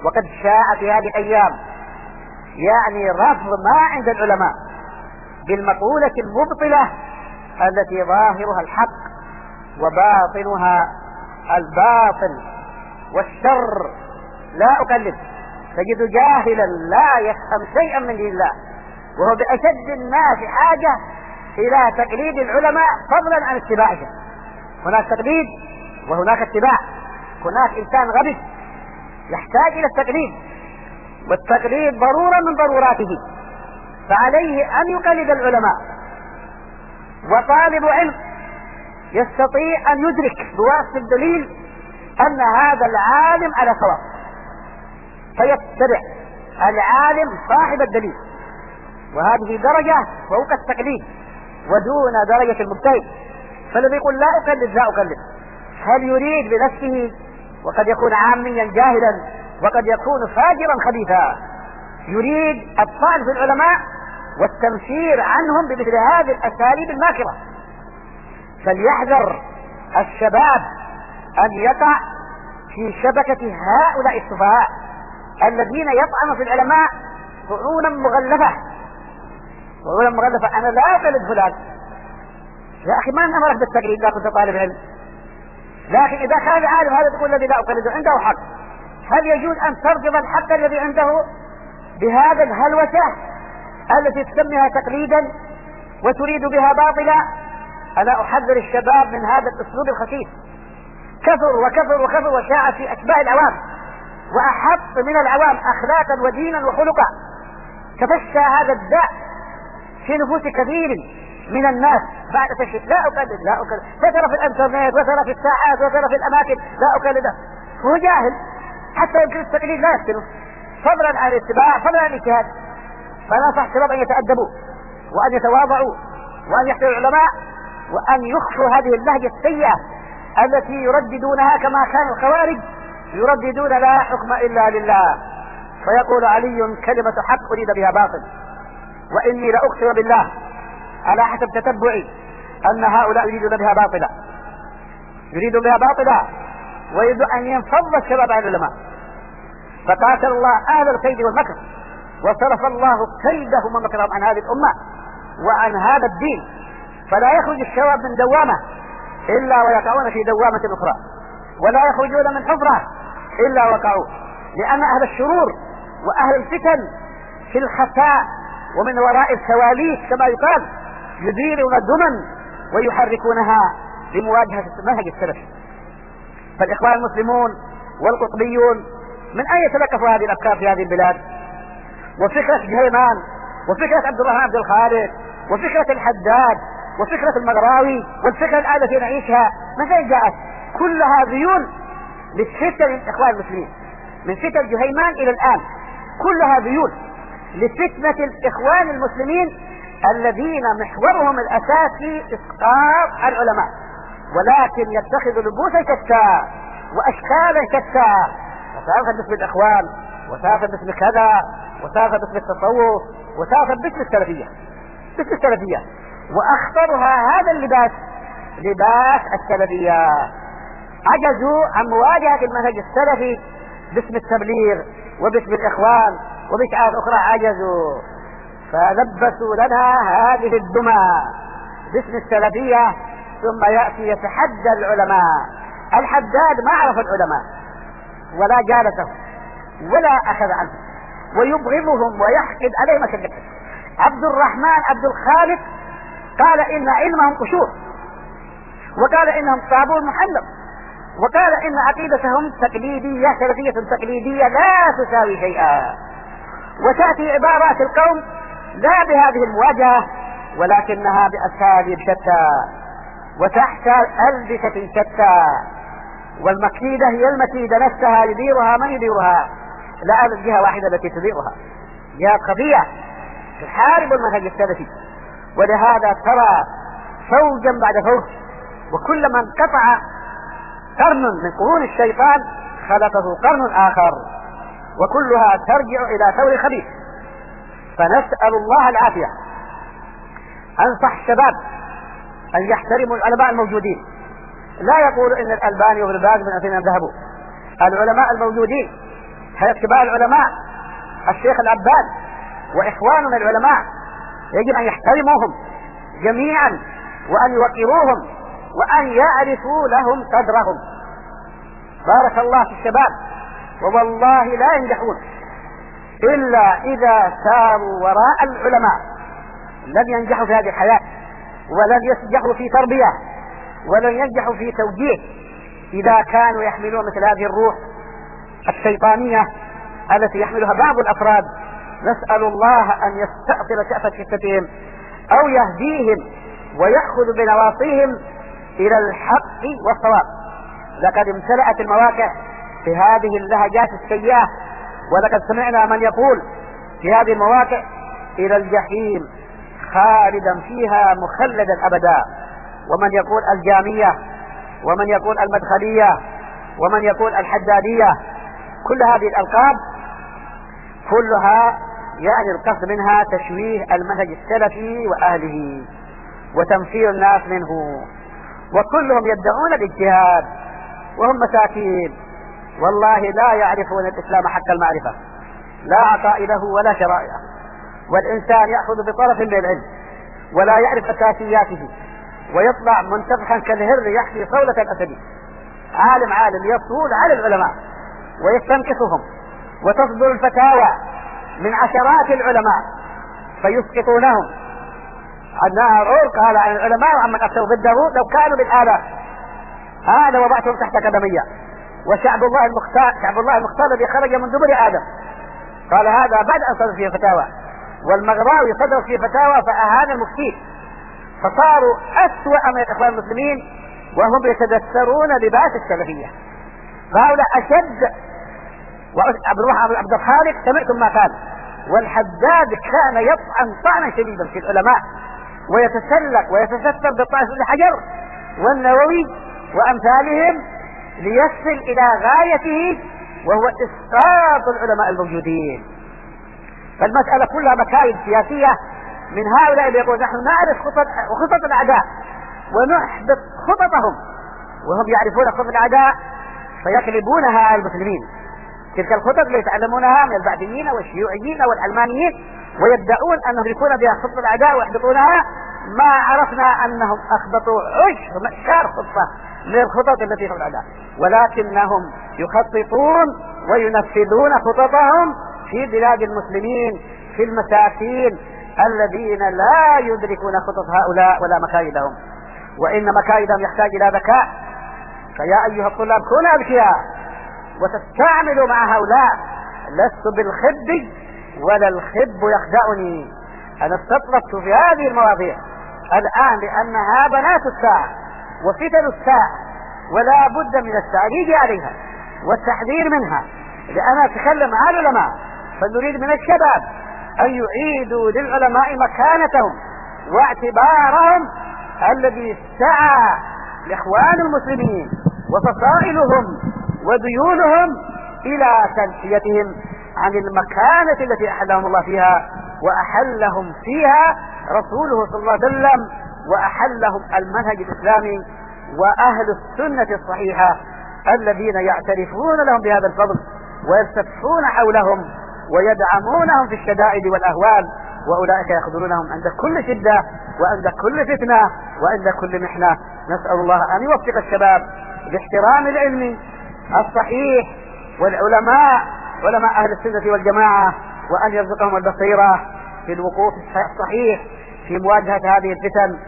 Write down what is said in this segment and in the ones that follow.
وقد شاء في هذه الأيام يعني رفض ما عند العلماء بالمقولة المبطلة التي ظاهرها الحق وباطنها الباطل والشر. لا أقلد، تجد جاهلا لا يفهم شيئا من دين الله وهو بأشد الناس حاجة إلى تقليد العلماء فضلا عن اتباعهم. هناك تقليد وهناك اتباع. هناك إنسان غبي يحتاج إلى التقليد، والتقليد ضرورة من ضروراته، فعليه أن يقلد العلماء. وطالب علم يستطيع أن يدرك بواسطة الدليل أن هذا العالم على صواب، فيتبع العالم صاحب الدليل، وهذه درجة فوق التقليد ودون درجة المجتهد. فالذي يقول لا أقلد هل يريد بنفسه؟ وقد يكون عاميا جاهلا، وقد يكون فاجرا خبيثا، يريد الطعن في العلماء والتمشير عنهم بمثل هذه الأساليب الماكرة. فليحذر الشباب أن يقع في شبكة هؤلاء السفهاء الذين يطعنوا في العلماء طعونا مغلفة. أنا لا أقلد فلان. يا أخي ما نأمرك بالتقليد لا كنت طالب علم، لكن إذا كان عالم هذا تقول الذي لا أقلده عنده حق. هل يجوز أن ترجم الحق الذي عنده بهذا الهلوسة التي تسميها تقليدا وتريد بها باطلا؟ أنا أحذر الشباب من هذا الأسلوب الخسيس. كثر وشاع في أشباه العوام، وأحط من العوام أخلاقا ودينا وخلقا. تفشى هذا الداء في نفوس كثير من الناس بعد تشريع. لا أقلد فترى في الانترنت وترى في الساعات وترى في الأماكن لا أقلده. هو جاهل حتى يمكن التقليد لا يحسنه، فضلا عن الاتباع فضلا عن الاجتهاد. فنصح الشباب أن يتأدبوا وأن يتواضعوا وأن يحترموا العلماء وأن يخفوا هذه اللهجة السيئة التي يرددونها كما كان الخوارج يرددون لا حكم إلا لله. فيقول علي كلمة حق أريد بها باطل، وإني لأقسم بالله على حسب تتبعي أن هؤلاء يريدون بها باطلا ويريد أن ينفض الشباب عن العلماء. فقاتل الله أهل الكيد والمكر وصرف الله كيدهم ومكرهم عن هذه الأمة وعن هذا الدين. فلا يخرج الشباب من دوامة إلا ويقعون في دوامة أخرى، ولا يخرجون من حفرة إلا وقعوا، لأن أهل الشرور وأهل الفتن في الخفاء ومن وراء الكواليس كما يقال يديرون الدمن ويحركونها لمواجهة المنهج السلفي. فالإخوان المسلمون والقطبيون من أين يتلقفوا هذه الأفكار في هذه البلاد؟ وفكرة جهيمان وفكرة عبد الرحمن عبد الخالق وفكرة الحداد وفكرة المغراوي والفكرة الآن التي نعيشها متى جاءت؟ كلها ذيول للفتن الإخوان المسلمين من فتن جهيمان إلى الآن، كلها ذيول لفتنة الإخوان المسلمين الذين محورهم الأساسي إسقاط العلماء، ولكن يتخذ لبوسا شتى وأشكالا شتى، وتأخذ باسم الإخوان وتأخذ باسم كذا وتأخذ باسم التصوف وتأخذ باسم السلفية. وأخطرها هذا اللباس لباس السلفية. عجزوا عن مواجهة المنهج السلفي باسم التبليغ وباسم الإخوان وبشعار أخرى، عجزوا فلبسوا لنا هذه الدمى باسم السلفية، ثم يأتي يتحدى العلماء. الحداد ما عرف العلماء ولا جالسهم ولا أخذ عنهم ويبغضهم ويحقد عليهم شدة. عبد الرحمن عبد الخالق قال إن علمهم قشور، وقال إنهم صابون محلب، وقال إن عقيدتهم تقليدية سلفية تقليدية لا تساوي شيئا. وتأتي عبارات القوم لا بهذه المواجهة ولكنها بأساليب شتى وتحت ألبسة شتى، والمكيدة هي المكيدة نفسها يديرها من يديرها، لا جهة واحدة التي تديرها، جهة خفية تحارب المنهج السلفي. ولهذا ترى فوجا بعد فوج، وكلما انقطع قرن من قرون الشيطان خلقه قرن آخر، وكلها ترجع إلى ثور خبيث. فنسأل الله العافية. أنصح الشباب أن يحترموا العلماء الموجودين. لا يقول إن الألباني وابن باز من أثنين ذهبوا. العلماء الموجودين كبار العلماء الشيخ العباد وإخواننا العلماء يجب أن يحترموهم جميعا وأن يوقروهم وأن يعرفوا لهم قدرهم. بارك الله في الشباب، ووالله لا ينجحون إلا إذا ساروا وراء العلماء. لن ينجحوا في هذه الحياة، ولن ينجحوا في تربية، ولن ينجحوا في توجيه إذا كانوا يحملون مثل هذه الروح الشيطانية التي يحملها بعض الأفراد. نسأل الله أن يستأصل شأفة شفتهم أو يهديهم ويأخذ بنواصيهم إلى الحق والصواب. لقد امتلأت المواقع في هذه اللهجات السيئة، ولقد سمعنا من يقول في هذه المواقع إلى الجحيم خالدا فيها مخلدا أبدا، ومن يقول الجامية، ومن يقول المدخلية، ومن يقول الحدادية. كل هذه الألقاب كلها يعني القصد منها تشويه المنهج السلفي وأهله وتمثيل الناس منه، وكلهم يدعون الاجتهاد وهم مساكين والله لا يعرفون الإسلام حق المعرفة، لا عقائده ولا شرائعه. والإنسان يأخذ بطرف من العلم ولا يعرف أساسياته ويطلع منتفخا كالهر يحكي صولة الأسد. عالم يطول على العلماء ويستنكفهم، وتصدر الفتاوى من عشرات العلماء فيسقطونهم. عندنا عرور قال عن العلماء وعمن أفتوا ضده لو كانوا بالآلاف هذا وضعتهم تحت قدمية. وشعب الله المختار الذي خرج من دبر آدم قال هذا بعد أن صدر فيه فتاوى، والمغراوي صدر فيه فتاوى فأهان المفتين، فصاروا أسوأ من الإخوان المسلمين وهم يتدثرون لباس السلفية. هؤلاء أشد. عبد الخالق سمعتم ما قال، والحداد كان يطعن طعنا شديدا في العلماء ويتسلق ويتستر بالطعن في الحجر، والنووي وأمثالهم ليصل إلى غايته وهو إسقاط العلماء الموجودين. فالمسألة كلها مكايد سياسية من هؤلاء اللي يقول نحن نعرف خطط الأعداء ونحبط خططهم، وهم يعرفون خطط الأعداء فيقلبونها على المسلمين. تلك الخطط اللي يتعلمونها من البعثيين والشيوعيين والعلمانيين ويبدأون أنهم يكون بها خطة الأعداء ويحبطونها، ما عرفنا أنهم أخبطوا معشار خطة من الخطط التي في الأعداء، ولكنهم يخططون وينفذون خططهم في بلاد المسلمين في المساكين الذين لا يدركون خطط هؤلاء ولا مكايدهم، وإن مكايدهم يحتاج إلى ذكاء. فيا أيها الطلاب كونوا أذكياء وتستعملوا مع هؤلاء. لست بالخب ولا الخب يخدعني. أنا استطرقت في هذه المواضيع الآن لأنها بنات الساعة وفتن الساعة، ولا بد من التعريج عليها والتحذير منها، لأنا أتكلم عن العلماء. فنريد من الشباب أن يعيدوا للعلماء مكانتهم واعتبارهم الذي سعى لإخوان المسلمين وفصائلهم وديونهم إلى تنسيتهم عن المكانة التي أحلهم الله فيها وأحلهم فيها رسوله صلى الله عليه وسلم، وأحلهم المنهج الإسلامي وأهل السنة الصحيحة الذين يعترفون لهم بهذا الفضل ويلتفون حولهم ويدعمونهم في الشدائد والأهوال، وأولئك يخذلونهم عند كل شدة وعند كل فتنة وعند كل محنة. نسأل الله أن يوفق الشباب باحترام العلم الصحيح والعلماء علماء أهل السنة والجماعة، وأن يرزقهم البصيرة في الوقوف الصحيح في مواجهة هذه الفتن.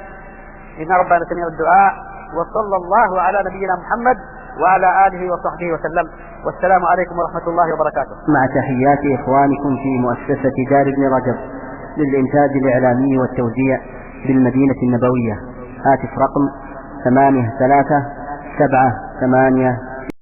إن ربنا سميع الدعاء، وصلى الله على نبينا محمد وعلى آله وصحبه وسلم، والسلام عليكم ورحمة الله وبركاته. مع تحيات إخوانكم في مؤسسة دار ابن رجب للإنتاج الإعلامي والتوزيع بالمدينة النبوية. هاتف رقم 8378